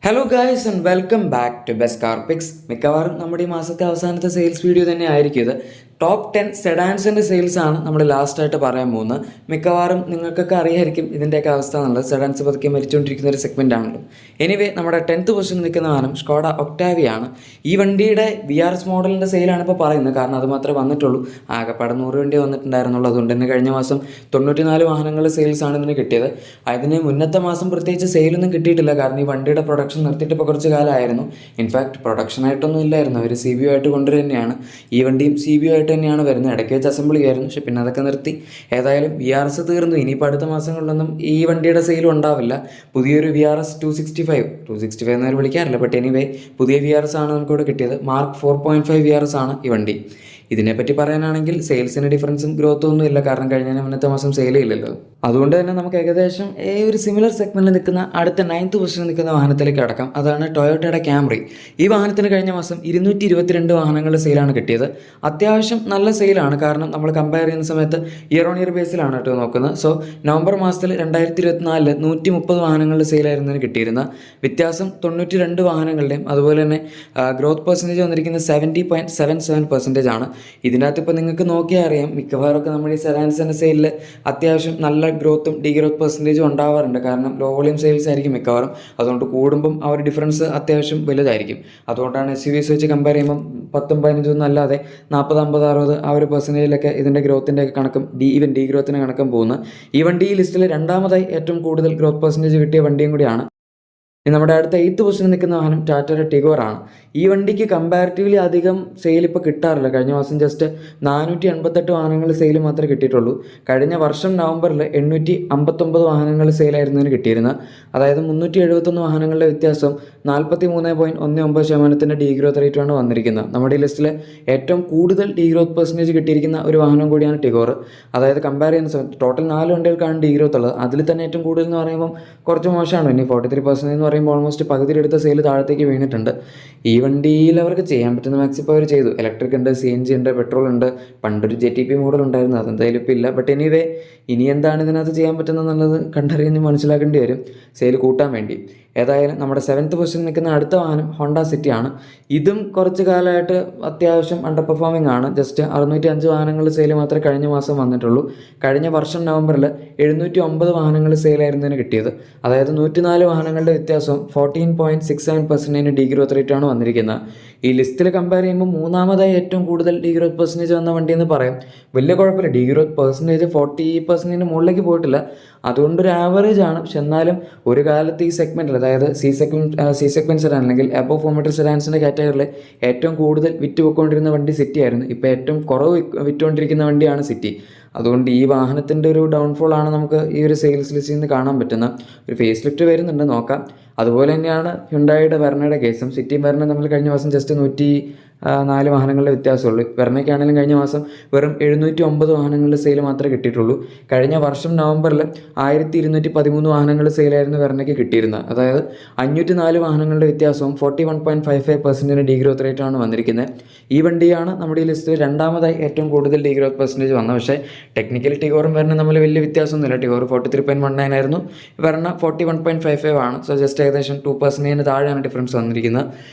Hello guys and welcome back to best car picks. മിക്കവാറും നമ്മുടെ ഈ മാസത്തെ അവസാനത്തെ സെയിൽസ് വീഡിയോ തന്നെ ആയിരിക്കും ഇത്. ടോപ്പ് 10 സെഡാൻസിൻ്റെ സെയിൽസ് ആണ് നമ്മൾ ലാസ്റ്റായിട്ട് പറയാൻ പോകുന്നത്. മിക്കവാറും നിങ്ങൾക്കൊക്കെ അറിയായിരിക്കും ഇതിൻ്റെയൊക്കെ അവസ്ഥ എന്നുള്ളത്. സെഡാൻസ് പതുക്കെ മരിച്ചുകൊണ്ടിരിക്കുന്ന ഒരു സെഗ്മെൻ്റ് ആണല്ലോ. എനിവേ നമ്മുടെ 10th പൊസിഷൻ നിൽക്കുന്ന വാഹനം സ്കോഡ ഒക്ടാവിയ ആണ്. ഈ വണ്ടിയുടെ VRS മോഡലിൻ്റെ സെയിലാണ് ഇപ്പോൾ പറയുന്നത്, കാരണം അത് മാത്രമേ വന്നിട്ടുള്ളൂ. ആകെപ്പാടെ 100 വണ്ടി വന്നിട്ടുണ്ടായിരുന്നുള്ളൂ. അതുകൊണ്ട് തന്നെ കഴിഞ്ഞ മാസം 94 വാഹനങ്ങളുടെ സെയിൽസാണ് ഇതിന് കിട്ടിയത്. അതിന് മുന്നത്തെ മാസം പ്രത്യേകിച്ച് സെയിലൊന്നും കിട്ടിയിട്ടില്ല, കാരണം ഈ വണ്ടിയുടെ പ്രൊഡക്ഷൻ നിർത്തിയിട്ട് ഇപ്പോൾ കുറച്ച് കാലമായിരുന്നു. ഇൻഫാക്ട് പ്രൊഡക്ഷനായിട്ടൊന്നും ഇല്ലായിരുന്നു, അവർ CBO ആയിട്ട് കൊണ്ടുവരിക തന്നെയാണ്. ഈ വണ്ടിയും CBO ആയിട്ട് തന്നെയാണ് വരുന്നത്. ഇടയ്ക്ക് വെച്ച് അസംബ്ലി ആയിരുന്നു, പക്ഷെ പിന്നെ അതൊക്കെ നിർത്തി. ഏതായാലും VRS തീർന്നു. ഇനിയിപ്പോൾ അടുത്ത മാസങ്ങളിലൊന്നും ഈ വണ്ടിയുടെ സെയിലും ഉണ്ടാവില്ല. പുതിയൊരു VRS 265 എന്നവർ വിളിക്കാറില്ല, ബട്ട് എനിവേ പുതിയ VRS ആണ് നമുക്കിവിടെ കിട്ടിയത്. മാർക്ക് 4.5 VRS ആണ് ഈ വണ്ടി. ഇതിനെപ്പറ്റി പറയാനാണെങ്കിൽ സെയിൽസിന് ഡിഫറൻസും ഗ്രോത്തും ഒന്നും ഇല്ല, കാരണം കഴിഞ്ഞ മുന്നത്തെ മാസം സെയിൽ ഇല്ലല്ലോ. അതുകൊണ്ട് തന്നെ നമുക്ക് ഏകദേശം ഒരു സിമിലർ സെഗ്മെൻറ്റിൽ നിൽക്കുന്ന അടുത്ത 9th പൊസിഷനിൽ നിൽക്കുന്ന വാഹനത്തിലേക്ക് അടക്കാം. അതാണ് ടൊയോട്ടയുടെ ക്യാമറി. ഈ വാഹനത്തിന് കഴിഞ്ഞ മാസം 222 വാഹനങ്ങളുടെ സെയിലാണ് കിട്ടിയത്. അത്യാവശ്യം നല്ല സെയിലാണ്, കാരണം നമ്മൾ കമ്പയർ ചെയ്യുന്ന സമയത്ത് ഇയർ ഓൺ ഇയർ ബേസിലാണ് കേട്ടോ നോക്കുന്നത്. സോ നവംബർ മാസത്തിൽ 2024 130 വാഹനങ്ങളുടെ സെയിലായിരുന്നു കിട്ടിയിരുന്നത്. വ്യത്യാസം 92 വാഹനങ്ങളുടെയും. അതുപോലെ തന്നെ ഗ്രോത്ത് പെർസെൻറ്റേജ് വന്നിരിക്കുന്നത് 70.77% ആണ്. ഇതിനകത്ത് ഇപ്പോൾ നിങ്ങൾക്ക് നോക്കിയാൽ അറിയാം, മിക്കവാറൊക്കെ നമ്മുടെ ഈ സെഡാൻസിൻ്റെ സെയിലിൽ അത്യാവശ്യം നല്ല ഗ്രോത്തും ഡീഗ്രോത്ത് പെർസെൻറ്റേജും ഉണ്ടാവാറുണ്ട്, കാരണം ലോ വോളിയം സെയിൽസ് ആയിരിക്കും മിക്കവാറും. അതുകൊണ്ട് കൂടുമ്പം ആ ഒരു ഡിഫറൻസ് അത്യാവശ്യം വലുതായിരിക്കും. അതുകൊണ്ടാണ് SUVs വെച്ച് കമ്പയർ ചെയ്യുമ്പം 10ഉം 15ഉം അല്ലാതെ 40, 50, 60 ആ ഒരു പെർസെൻറ്റേജിലൊക്കെ ഇതിൻ്റെ ഗ്രോത്തിൻ്റെ കണക്കും ഈവൻ ഡീഗ്രോത്തിൻ്റെ കണക്കും പോകുന്നത്. ഈ വണ്ടി ഈ ലിസ്റ്റിൽ രണ്ടാമതായി ഏറ്റവും കൂടുതൽ ഗ്രോത്ത് പെർസെൻറ്റേജ് കിട്ടിയ വണ്ടിയും കൂടിയാണ്. നമ്മുടെ അടുത്ത 8th പൊസിഷനിൽ നിൽക്കുന്ന വാഹനം ടാറ്റയുടെ ടിഗോർ ആണ്. ഈ വണ്ടിക്ക് കമ്പാരിറ്റീവ്ലി അധികം സെയിൽ ഇപ്പോൾ കിട്ടാറില്ല. കഴിഞ്ഞ മാസം ജസ്റ്റ് 488 വാഹനങ്ങൾ സെയിൽ മാത്രമേ കിട്ടിയിട്ടുള്ളൂ. കഴിഞ്ഞ വർഷം നവംബറിൽ 859 വാഹനങ്ങൾ സെയിലായിരുന്നതിന് കിട്ടിയിരുന്നത്. അതായത് 371 വാഹനങ്ങളുടെ വ്യത്യാസം 43.19% ഡീഗ്രോത്ത് റേറ്റാണ് വന്നിരിക്കുന്നത്. നമ്മുടെ ഈ ലിസ്റ്റിൽ ഏറ്റവും കൂടുതൽ ഡീഗ്രോത്ത് പെർസെൻറ്റേജ് കിട്ടിയിരിക്കുന്ന ഒരു വാഹനം കൂടിയാണ് ടിഗോർ. അതായത് കമ്പയർ ചെയ്യുന്ന സമയത്ത് ടോട്ടൽ 4 വണ്ടികൾക്കാണ് ഡീഗ്രോത്ത് ഉള്ളത്. അതിൽ തന്നെ ഏറ്റവും കൂടുതൽ എന്ന് പറയുമ്പം കുറച്ച് മോശമാണ്. ഇനി 43% എന്ന് പറയുമ്പോൾ ഓൾമോസ്റ്റ് പകുതിയിലെടുത്ത സെയിൽ താഴത്തേക്ക് വീണിട്ടുണ്ട്. ഈ വണ്ടിയിൽ അവർക്ക് ചെയ്യാൻ പറ്റുന്ന മാക്സിമം അവർ ചെയ്തു. ഇലക്ട്രിക് ഉണ്ട്, CNG ഉണ്ട്, പെട്രോൾ ഉണ്ട്. പണ്ടൊരു JTP മോഡൽ ഉണ്ടായിരുന്നു, അതെന്തായാലും ഇപ്പോൾ ഇല്ല. ബട്ട് എനിവേ ഇനി എന്താണ് ഇതിനകത്ത് ചെയ്യാൻ പറ്റുന്നതെന്നുള്ളത് കണ്ടറിഞ്ഞ് മനസ്സിലാക്കേണ്ടി വരും സെയിൽ കൂട്ടാൻ വേണ്ടി. ഏതായാലും നമ്മുടെ 7th പൊസിഷനിൽ നിൽക്കുന്ന അടുത്ത വാഹനം ഹോണ്ട സിറ്റി ആണ്. ഇതും കുറച്ച് കാലമായിട്ട് അത്യാവശ്യം അണ്ടർ പെർഫോമിംഗ് ആണ്. ജസ്റ്റ് 605 വാഹനങ്ങൾ സെയിൽ മാത്രമേ കഴിഞ്ഞ മാസം വന്നിട്ടുള്ളൂ. കഴിഞ്ഞ വർഷം നവംബറിൽ 709 വാഹനങ്ങൾ സെയിലായിരുന്നതിന് കിട്ടിയത്. അതായത് 104 വാഹനങ്ങളുടെ വ്യത്യാസം 14.67% ഡീഗ്രോത്ത് റേറ്റാണ് വന്നിരിക്കുന്നത്. ഈ ലിസ്റ്റിൽ കമ്പയർ ചെയ്യുമ്പോൾ മൂന്നാമതായി ഏറ്റവും കൂടുതൽ ഡീഗ്രോത്ത് പെർസെൻറ്റേജ് വന്ന വണ്ടി എന്ന് പറയാം. വലിയ കുഴപ്പമില്ല, ഡീഗ്രോത്ത് പെർസെൻറ്റേജ് 40% മുകളിലേക്ക് പോയിട്ടില്ല. അതുകൊണ്ടൊരു ആവറേജ് ആണ്. പക്ഷെ എന്നാലും ഒരു കാലത്ത് ഈ സെഗ്മെൻറ്റിൽ, അതായത് സി സെഗ്മെൻറ്റ് സെഡാൻ അല്ലെങ്കിൽ അബോവ് 4 മീറ്റർ സെഡാൻസിൻ്റെ കാറ്റഗറിയിൽ ഏറ്റവും കൂടുതൽ വിറ്റുപോയിക്കൊണ്ടിരുന്ന വണ്ടി സിറ്റി ആയിരുന്നു. ഇപ്പോൾ ഏറ്റവും കുറവ് വിറ്റുകൊണ്ടിരിക്കുന്ന വണ്ടിയാണ് സിറ്റി. അതുകൊണ്ട് ഈ വാഹനത്തിൻ്റെ ഒരു ഡൗൺഫോൾ ആണ് നമുക്ക് ഈ ഒരു സെയിൽസ് ലിസ്റ്റിൽ നിന്ന് കാണാൻ പറ്റുന്ന. ഒരു ഫേസ് ലിഫ്റ്റ് വരുന്നുണ്ട്, നോക്കാം. അതുപോലെ തന്നെയാണ് ഹ്യുണ്ടായിയുടെ വെർണയുടെ കേസും. സിറ്റിയും വെർണയും തമ്മിൽ കഴിഞ്ഞ മാസം ജസ്റ്റ് 104 വാഹനങ്ങളുടെ വ്യത്യാസമുള്ളൂ. വെർണയ്ക്കാണെങ്കിലും കഴിഞ്ഞ മാസം വെറും 709 വാഹനങ്ങളുടെ സെയിൽ മാത്രമേ കിട്ടിയിട്ടുള്ളൂ. കഴിഞ്ഞ വർഷം നവംബറിൽ 1213 വാഹനങ്ങളുടെ സെയിലായിരുന്നു വെർണയ്ക്ക് കിട്ടിയിരുന്നത്. അതായത് 504 വാഹനങ്ങളുടെ വ്യത്യാസവും 41.55% ഡീഗ്രോത്ത് റേറ്റാണ് വന്നിരിക്കുന്നത്. ഈ വണ്ടിയാണ് നമ്മുടെ ഈ ലിസ്റ്റിൽ രണ്ടാമതായി ഏറ്റവും കൂടുതൽ ഡീഗ്രോത്ത് പെർസെൻറ്റേജ് വന്നത്. പക്ഷേ ടെക്നിക്കലി ടിഗോറും വെർണയും തമ്മിൽ വലിയ വ്യത്യാസമൊന്നുമില്ല. ടിഗോർ 43.19 ആയിരുന്നു, വെർണ 41.55 ആണ്. സോ ജസ്റ്റ് ഏകദേശം 2% താഴെയാണ് ഡിഫറൻസ് വന്നിരിക്കുന്നത്.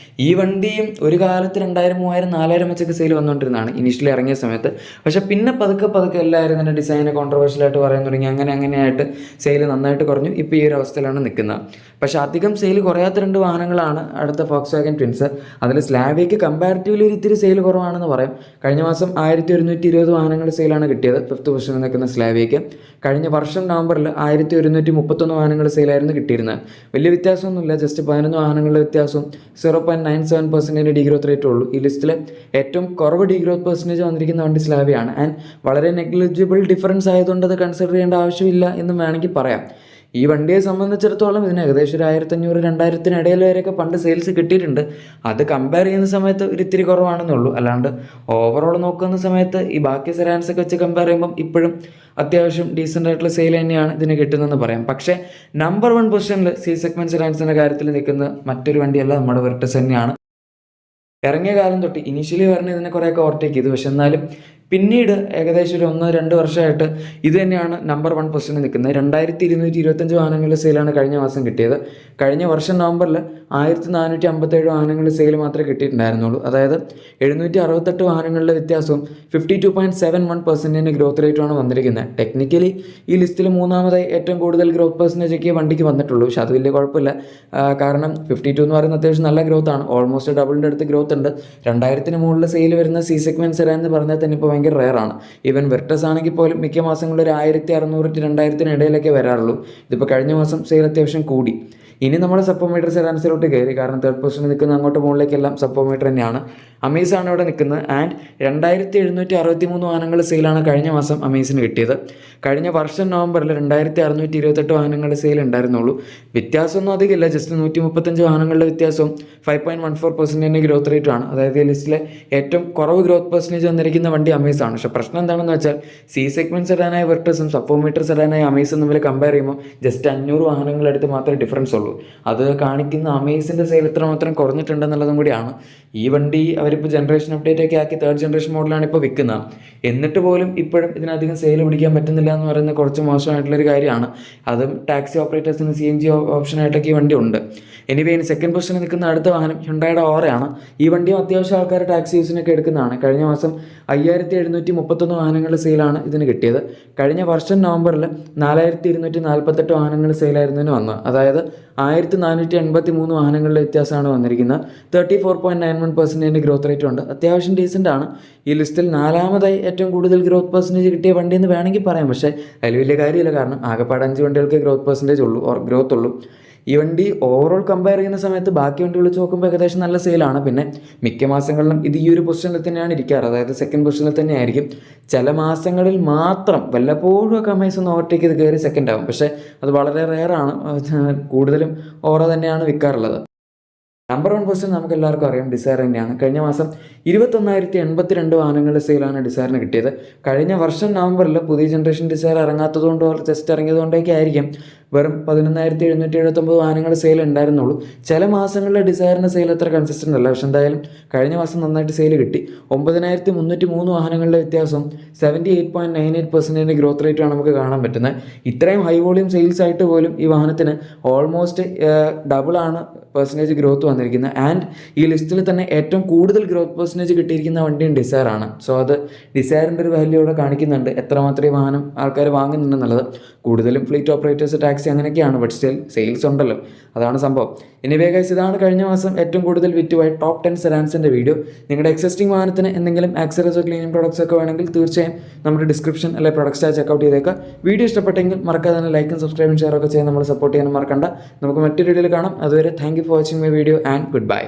ഈ വണ്ടിയും ഒരു കാലത്ത് 2000, 3000, 4000 വെച്ചൊക്കെ സെയിൽ വന്നുകൊണ്ടിരുന്നതാണ് ഇനീഷ്യലി ഇറങ്ങിയ സമയത്ത്. പക്ഷേ പിന്നെ പതുക്കെ എല്ലാവരും തന്നെ ഡിസൈനെ കോൺട്രവേഴ്ഷ്യലായിട്ട് പറയാൻ തുടങ്ങി. അങ്ങനെയായിട്ട് സെയിൽ നന്നായിട്ട് കുറഞ്ഞു. ഇപ്പോൾ ഈ ഒരു അവസ്ഥയിലാണ് നിൽക്കുന്നത്. പക്ഷേ അധികം സെയിൽ കുറയാത്ത 2 വാഹനങ്ങളാണ് അടുത്ത ഫോക്സ്വാഗൻ ട്വിൻസ്. അതിൽ സ്ലാവിയയ്ക്ക് കമ്പാരിറ്റീവ്ലി ഒരു ഇത്തിരി സെയിൽ കുറവാണെന്ന് പറയാം. കഴിഞ്ഞ മാസം 1120 വാഹനങ്ങളുടെ സെയിലാണ് കിട്ടിയത് 5th പൊസിഷനിൽ നിൽക്കുന്ന സ്ലാവിയയ്ക്ക്. കഴിഞ്ഞ വർഷം നവംബറിൽ 1131 വാഹനങ്ങൾ സെയിലായിരുന്നു കിട്ടിയിരുന്നത്. വലിയ വ്യത്യാസമൊന്നുമില്ല, ജസ്റ്റ് 11 വാഹനങ്ങളുടെ വ്യത്യാസവും 0.97% ഡീഗ്രോത്ത് റേറ്റ് ഉള്ളൂ. ഈ ലിസ്റ്റിൽ ഏറ്റവും കുറവ് ഡീഗ്രോത്ത് പെർസെൻറ്റേജ് വന്നിരിക്കുന്ന വണ്ടി സ്ലാവിയാണ്. ആൻഡ് വളരെ നെഗ്ലിജിബിൾ ഡിഫറൻസ് ആയതുകൊണ്ട് അത് കൺസിഡർ ചെയ്യേണ്ട ആവശ്യമില്ല എന്നും വേണമെങ്കിൽ പറയാം. ഈ വണ്ടിയെ സംബന്ധിച്ചിടത്തോളം ഇതിന് ഏകദേശം ഒരു 1500-2000 ഇടയിൽ വരെയൊക്കെ പണ്ട് സെയിൽസ് കിട്ടിയിട്ടുണ്ട്. അത് കമ്പയർ ചെയ്യുന്ന സമയത്ത് ഒരു ഇത്തിരി കുറവാണെന്നുള്ളൂ. അല്ലാണ്ട് ഓവറോൾ നോക്കുന്ന സമയത്ത് ഈ ബാക്കി സെഡാൻസൊക്കെ വെച്ച് കമ്പയർ ചെയ്യുമ്പം ഇപ്പോഴും അത്യാവശ്യം ഡീസൻ്റ് ആയിട്ടുള്ള സെയിൽ തന്നെയാണ് ഇതിന് കിട്ടുന്നതെന്ന് പറയാം. പക്ഷേ നമ്പർ 1 പൊസിഷനിൽ സി സെഗ്മെൻറ്റ് സെഡാൻസിൻ്റെ കാര്യത്തിൽ നിൽക്കുന്ന മറ്റൊരു വണ്ടിയല്ല, നമ്മുടെ വെർട്ടസ് തന്നെയാണ്. ഇറങ്ങിയ കാലം തൊട്ട് ഇനീഷ്യലി പറഞ്ഞ് ഇതിനെ കുറേയൊക്കെ ഓവർടേക്ക് ചെയ്തു. പക്ഷെ എന്നാലും പിന്നീട് ഏകദേശം ഒരു 1-2 വർഷമായിട്ട് ഇത് തന്നെയാണ് നമ്പർ 1 പൊസിഷനിൽ നിൽക്കുന്നത്. 2225 വാഹനങ്ങളുടെ സെയിലാണ് കഴിഞ്ഞ മാസം കിട്ടിയത്. കഴിഞ്ഞ വർഷം നവംബറിൽ 1457 വാഹനങ്ങളുടെ സെയിൽ മാത്രമേ കിട്ടിയിട്ടുണ്ടായിരുന്നുള്ളൂ. അതായത് 768 വാഹനങ്ങളുടെ വ്യത്യാസവും 52.71% ഗ്രോത്ത് റേറ്റുമാണ് വന്നിരിക്കുന്നത്. ടെക്നിക്കലി ഈ ലിസ്റ്റിൽ മൂന്നാമതായി ഏറ്റവും കൂടുതൽ ഗ്രോത്ത് പെർസെൻറ്റേജൊക്കെ വണ്ടിക്ക് വന്നിട്ടുള്ളൂ. പക്ഷെ അത് വലിയ കുഴപ്പമില്ല. കാരണം 52 എന്ന് പറയുന്നത് അത്യാവശ്യം നല്ല ഗ്രോത്താണ്. ഓൾമോസ്റ്റ് ഡബിളിൻ്റെ അടുത്ത് ഗ്രോത്ത് ഉണ്ട്. 2000-ന് മുകളിൽ സെയിൽ വരുന്ന സി സെഗ്മെൻറ്റ് സെഡാൻ എന്ന് പറഞ്ഞാൽ തന്നെ ഇപ്പോൾ ഭയങ്കര റെയറാണ്. ഈവൻ വെർട്ടസ് ആണെങ്കിൽ പോലും മിക്ക മാസങ്ങളിൽ ഒരു 1600-2000 ഇടയിലൊക്കെ വരാറുള്ളൂ. ഇതിപ്പോൾ കഴിഞ്ഞ മാസം സെയിൽ അത്യാവശ്യം കൂടി. ഇനി നമ്മൾ സപ്പോമീറ്റർ സെഡാൻസിലോട്ട് കയറി. കാരണം തേർഡ് പൊസിഷനിൽ നിൽക്കുന്ന അങ്ങോട്ട് മുകളിലേക്കെല്ലാം സപ്പോമീറ്റർ തന്നെയാണ്. അമേസാണ് ഇവിടെ നിൽക്കുന്നത്. ആൻഡ് 2763 വാഹനങ്ങൾ സെയിലാണ് കഴിഞ്ഞ മാസം അമേസിന് കിട്ടിയത്. കഴിഞ്ഞ വർഷം നവംബറിൽ 2628 വാഹനങ്ങളുടെ സെയിൽ ഉണ്ടായിരുന്നുള്ളൂ. വ്യത്യാസമൊന്നും അധികമില്ല, ജസ്റ്റ് 135 വാഹനങ്ങളുടെ വ്യത്യാസവും 5.14% ഗ്രോത്ത് റേറ്റുമാണ്. അതായത് ഈ ലിസ്റ്റിലെ ഏറ്റവും കുറവ് ഗ്രോത്ത് പെർസെൻറ്റേജ് വന്നിരിക്കുന്ന വണ്ടി അമേസാണ്. പക്ഷേ പ്രശ്നം എന്താണെന്ന് വെച്ചാൽ സി സെഗ്മെൻറ്റ് സെഡാനായ വെർട്ടസും സപ്പോമീറ്റർ സെഡാനായ അമേസും തമ്മിൽ കമ്പയർ ചെയ്യുമ്പോൾ ജസ്റ്റ് 500 വാഹനങ്ങളെടുത്ത് മാത്രമേ ഡിഫറൻസ് ഉള്ളൂ. അത് കാണിക്കുന്ന അമേസിൻ്റെ സെയിൽ എത്രമാത്രം കുറഞ്ഞിട്ടുണ്ടെന്നുള്ളതും കൂടിയാണ്. ഈ വണ്ടി അവരിപ്പോൾ ജനറേഷൻ അപ്ഡേറ്റ് ഒക്കെ ആക്കി 3rd ജനറേഷൻ മോഡലാണ് ഇപ്പോൾ വിൽക്കുന്നത്. എന്നിട്ട് പോലും ഇപ്പോഴും ഇതിനധികം സെയിൽ പിടിക്കാൻ പറ്റുന്നില്ല എന്ന് പറയുന്നത് കുറച്ച് മോശമായിട്ടുള്ളൊരു കാര്യമാണ്. അതും ടാക്സി ഓപ്പറേറ്റേഴ്സിന് CNG ഓപ്ഷനായിട്ടൊക്കെ ഈ വണ്ടി ഉണ്ട്. എനിവേ ഇനി സെക്കൻഡ് പൊസിഷനിൽ നിൽക്കുന്ന അടുത്ത വാഹനം ഹ്യുണ്ടായുടെ ഓറയാണ്. ഈ വണ്ടിയും അത്യാവശ്യം ആൾക്കാർ ടാക്സി യൂസിനൊക്കെ എടുക്കുന്നതാണ്. കഴിഞ്ഞ മാസം 5731 വാഹനങ്ങളുടെ സെയിലാണ് ഇതിന് കിട്ടിയത്. കഴിഞ്ഞ വർഷം നവംബറിൽ 4248 വാഹനങ്ങൾ സെയിലായിരുന്നതിന് വന്നത്. അതായത് 1483 വാഹനങ്ങളുടെ വ്യത്യാസമാണ് വന്നിരിക്കുന്നത്. 34.91% ഗ്രോത്ത് റേറ്റ് ഉണ്ട്. അത്യാവശ്യം ഡീസൻ്റ് ആണ്. ഈ ലിസ്റ്റിൽ 4ാമതായി ഏറ്റവും കൂടുതൽ ഗ്രോത്ത് പെർസെൻറ്റേജ് കിട്ടിയ വണ്ടി എന്ന് വേണമെങ്കിൽ പറയാം. പക്ഷേ അതിൽ വലിയ കാര്യമില്ല. കാരണം ആകെപ്പാട് 5 വണ്ടികൾക്ക് ഗ്രോത്ത് പെർസെൻറ്റേജ് ഉള്ളൂ, ഗ്രോത്ത് ഉള്ളൂ. ഈ വണ്ടി ഓവറോൾ കമ്പയർ ചെയ്യുന്ന സമയത്ത് ബാക്കി വണ്ടികൾ വെച്ച് നോക്കുമ്പോൾ ഏകദേശം നല്ല സെയിലാണ്. പിന്നെ മിക്ക മാസങ്ങളിലും ഇത് ഈ ഒരു പൊസിഷനിൽ തന്നെയാണ് ഇരിക്കാറ്. അതായത് സെക്കൻഡ് പൊസിഷനിൽ തന്നെ ആയിരിക്കും. ചില മാസങ്ങളിൽ മാത്രം വല്ലപ്പോഴും ഒക്കെ അമേസ് ഒന്ന് ഓവർടേക്ക് ചെയ്ത് കയറി സെക്കൻഡ് ആവും. പക്ഷേ അത് വളരെ റെയറാണ്. കൂടുതലും ഓറ തന്നെയാണ് വിൽക്കാറുള്ളത്. നമ്പർ 1 പൊസിഷൻ നമുക്ക് എല്ലാവർക്കും അറിയാം ഡിസയർ തന്നെയാണ്. കഴിഞ്ഞ മാസം 21,082 വാഹനങ്ങളുടെ സെയിലാണ് ഡിസയറിന് കിട്ടിയത്. കഴിഞ്ഞ വർഷം നവംബറിൽ പുതിയ ജനറേഷൻ ഡിസയർ ഇറങ്ങാത്തതുകൊണ്ടോ ജസ്റ്റ് ഇറങ്ങിയതുകൊണ്ടൊക്കെ ആയിരിക്കും വെറും 11,779 വാഹനങ്ങൾ സെയിൽ ഉണ്ടായിരുന്നുള്ളൂ. ചില മാസങ്ങളിൽ ഡിസയറിൻ്റെ സെയിൽ അത്ര കൺസിസ്റ്റൻ്റ് അല്ല. പക്ഷെ എന്തായാലും കഴിഞ്ഞ മാസം നന്നായിട്ട് സെയിൽ കിട്ടി. 9,303 വാഹനങ്ങളുടെ വ്യത്യാസം 78.98% ഗ്രോത്ത് റേറ്റാണ് നമുക്ക് കാണാൻ പറ്റുന്നത്. ഇത്രയും ഹൈ വോളിയം സെയിൽസ് ആയിട്ട് പോലും ഈ വാഹനത്തിന് ഓൾമോസ്റ്റ് ഡബിളാണ് പെർസെൻറ്റേജ് ഗ്രോത്ത് വന്നിരിക്കുന്നത്. ആൻഡ് ഈ ലിസ്റ്റിൽ തന്നെ ഏറ്റവും കൂടുതൽ ഗ്രോത്ത് പെർസെൻറ്റേജ് കിട്ടിയിരിക്കുന്ന വണ്ടിയും ഡിസയറാണ്. സോ അത് ഡിസയറിൻ്റെ ഒരു വാല്യൂ ഇവിടെ കാണിക്കുന്നുണ്ട്, എത്രമാത്രം ഈ വാഹനം ആൾക്കാർ വാങ്ങുന്നുണ്ടെന്നുള്ളത്. കൂടുതലും ഫ്ലീറ്റ് ഓപ്പറേറ്റേഴ്സ്, ടാക്സി അങ്ങനെയൊക്കെയാണ്. ബട്ട് സ്റ്റിൽ സെയിൽസ് ഉണ്ടല്ലോ, അതാണ് സംഭവം. എനിവേ ഗൈസ്, ഇതാണ് കഴിഞ്ഞ മാസം ഏറ്റവും കൂടുതൽ വിറ്റുപോയ ടോപ്പ് 10 സെഡാൻസിൻ്റെ വീഡിയോ. നിങ്ങളുടെ എക്സിസ്റ്റിംഗ് വാഹനത്തിന് എന്തെങ്കിലും ആക്സറീസോ ക്ലീനിങ് പ്രോഡക്ട്സ് ഒക്കെ വേണമെങ്കിൽ തീർച്ചയായും നമ്മുടെ ഡിസ്ക്രിപ്ഷൻ അല്ലെങ്കിൽ പ്രൊഡക്ട്സ് ചെക്കൗട്ട് ചെയ്തേക്കാം. വീഡിയോ ഇഷ്ടപ്പെട്ടെങ്കിൽ മറക്കാതെ തന്നെ ലൈക്കും സബ്സ്ക്രൈബും ഷെയർ ഒക്കെ ചെയ്യാൻ നമ്മൾ സപ്പോർട്ട് ചെയ്യാൻ മറക്കണ്ട. നമുക്ക് മറ്റൊരു വീഡിയോയിൽ കാണാം. അതുവരെ thank you for watching my video and good bye.